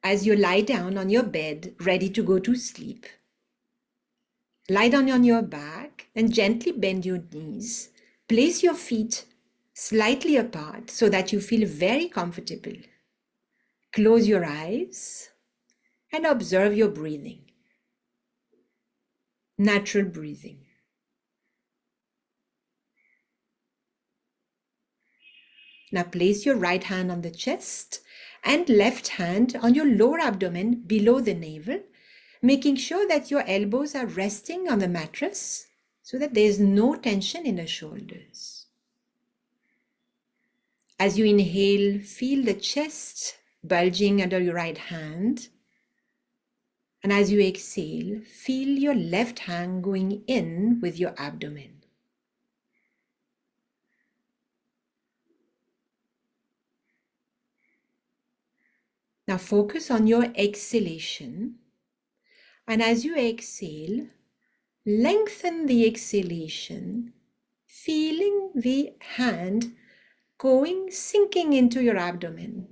as you lie down on your bed, ready to go to sleep. Lie down on your back and gently bend your knees. Place your feet slightly apart so that you feel very comfortable. Close your eyes and observe your breathing. Natural breathing. Now place your right hand on the chest and left hand on your lower abdomen below the navel, making sure that your elbows are resting on the mattress so that there is no tension in the shoulders. As you inhale, feel the chest bulging under your right hand. And as you exhale, feel your left hand going in with your abdomen. Now focus on your exhalation. And as you exhale, lengthen the exhalation, feeling the hand sinking into your abdomen.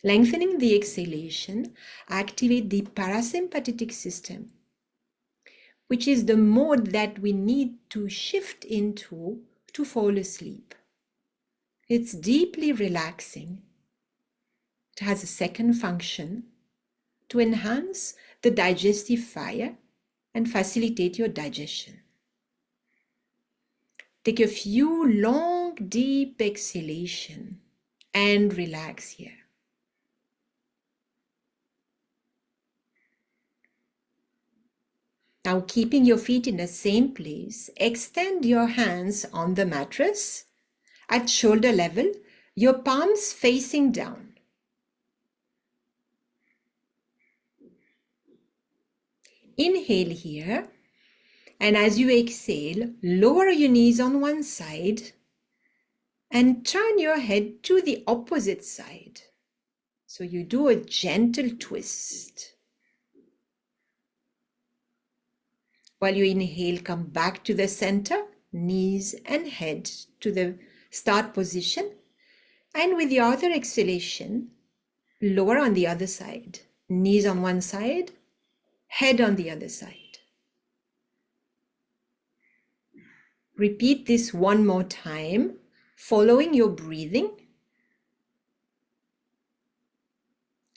Lengthening the exhalation, activate the parasympathetic system, which is the mode that we need to shift into to fall asleep. It's deeply relaxing. It has a second function to enhance the digestive fire and facilitate your digestion. Take a few long, deep exhalations and relax here. Now, keeping your feet in the same place, extend your hands on the mattress at shoulder level, your palms facing down. Inhale here, and as you exhale, lower your knees on one side and turn your head to the opposite side. So you do a gentle twist. While you inhale, come back to the center, knees and head to the start position. And with the other exhalation, lower on the other side, knees on one side, head on the other side. Repeat this one more time, following your breathing.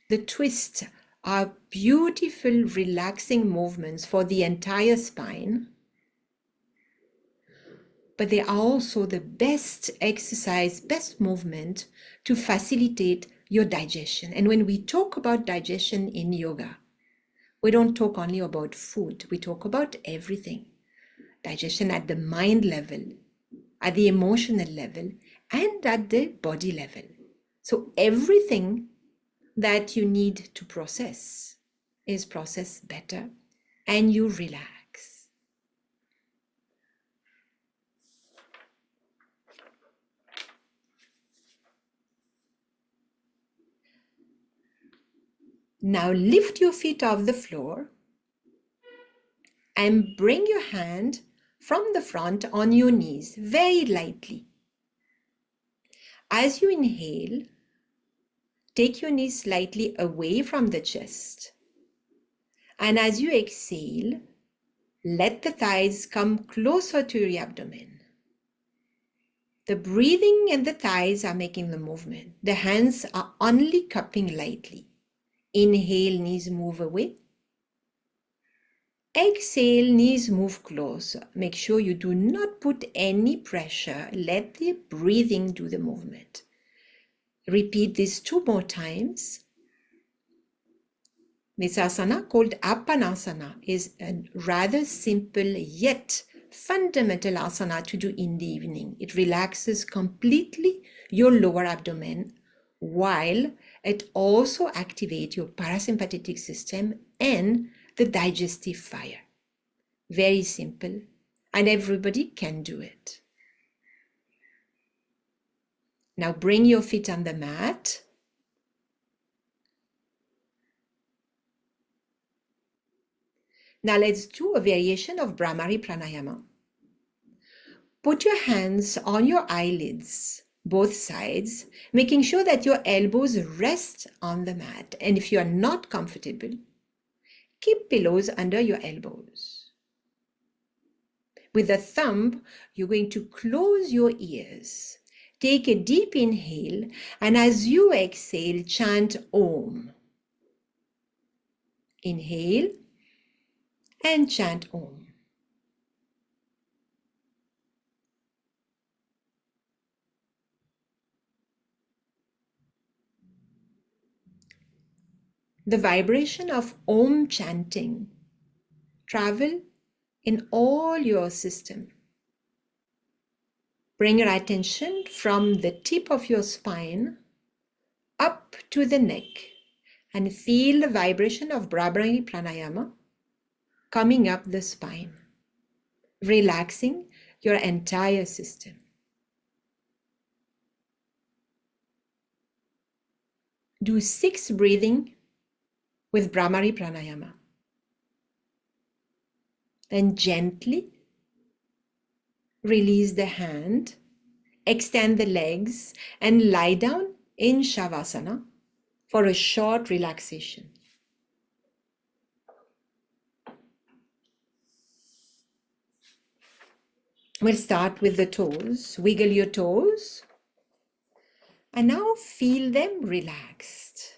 The twists are beautiful, relaxing movements for the entire spine, but they are also the best exercise, best movement to facilitate your digestion. And when we talk about digestion in yoga, we don't talk only about food, we talk about everything. Digestion at the mind level, at the emotional level, and at the body level. So everything that you need to process is processed better, and you relax. Now lift your feet off the floor and bring your hand from the front on your knees very lightly. As you inhale, take your knees slightly away from the chest. And as you exhale, let the thighs come closer to your abdomen. The breathing and the thighs are making the movement. The hands are only cupping lightly. Inhale, knees move away. Exhale, knees move closer. Make sure you do not put any pressure. Let the breathing do the movement. Repeat this 2 more times. This asana, called apanasana, is a rather simple yet fundamental asana to do in the evening. It relaxes completely your lower abdomen while it also activates your parasympathetic system and the digestive fire. Very simple, and everybody can do it. Now bring your feet on the mat. Now let's do a variation of Bramari pranayama. Put your hands on your eyelids, both sides, making sure that your elbows rest on the mat. And if you are not comfortable, keep pillows under your elbows. With the thumb, you're going to close your ears. Take a deep inhale, and as you exhale, chant Om. Inhale and chant Om. The vibration of Om chanting travel in all your system. Bring your attention from the tip of your spine up to the neck and feel the vibration of Bramari pranayama coming up the spine, relaxing your entire system. Do 6 breathing with Bramari pranayama. Then gently release the hand, extend the legs, and lie down in Shavasana for a short relaxation. We'll start with the toes. Wiggle your toes. And now feel them relaxed.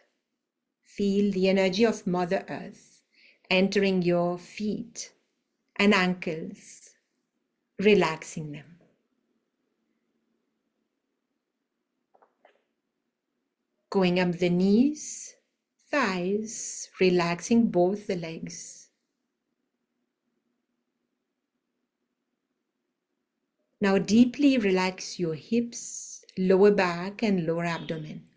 Feel the energy of Mother Earth entering your feet and ankles, relaxing them. Going up the knees, thighs, relaxing both the legs. Now deeply relax your hips, lower back, and lower abdomen.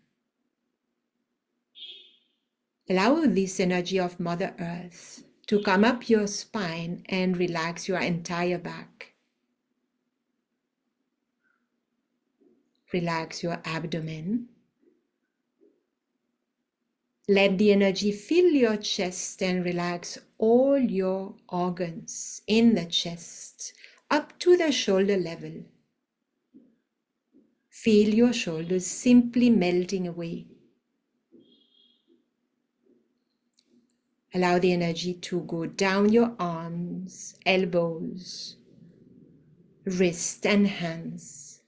Allow this energy of Mother Earth to come up your spine and relax your entire back. Relax your abdomen. Let the energy fill your chest and relax all your organs in the chest up to the shoulder level. Feel your shoulders simply melting away. Allow the energy to go down your arms, elbows, wrists, and hands.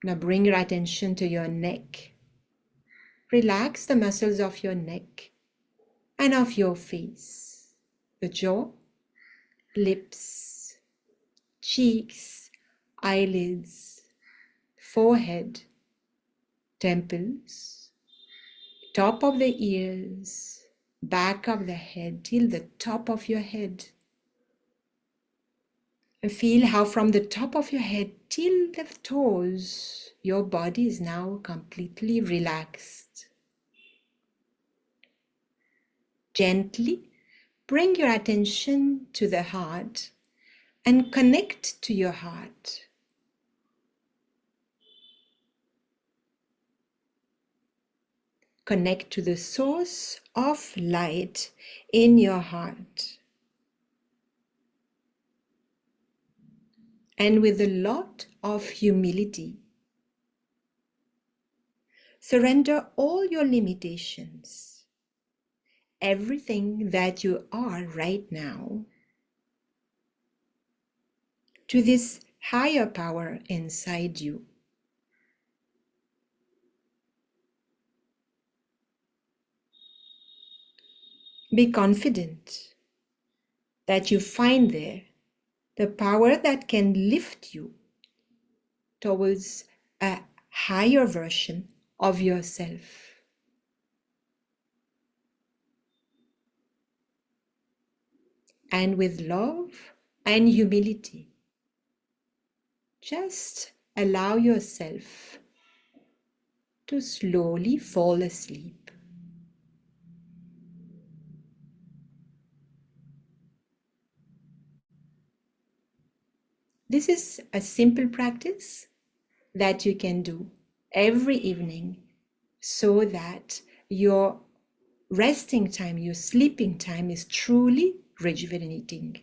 Now bring your attention to your neck. Relax the muscles of your neck and of your face, the jaw, lips, cheeks, eyelids, forehead, temples, top of the ears, back of the head till the top of your head. And feel how from the top of your head till the toes, your body is now completely relaxed. Gently bring your attention to the heart and connect to your heart. Connect to the source of light in your heart. And with a lot of humility, surrender all your limitations, everything that you are right now, to this higher power inside you. Be confident that you find there the power that can lift you towards a higher version of yourself. And with love and humility, just allow yourself to slowly fall asleep. This is a simple practice that you can do every evening so that your resting time, your sleeping time is truly rejuvenating.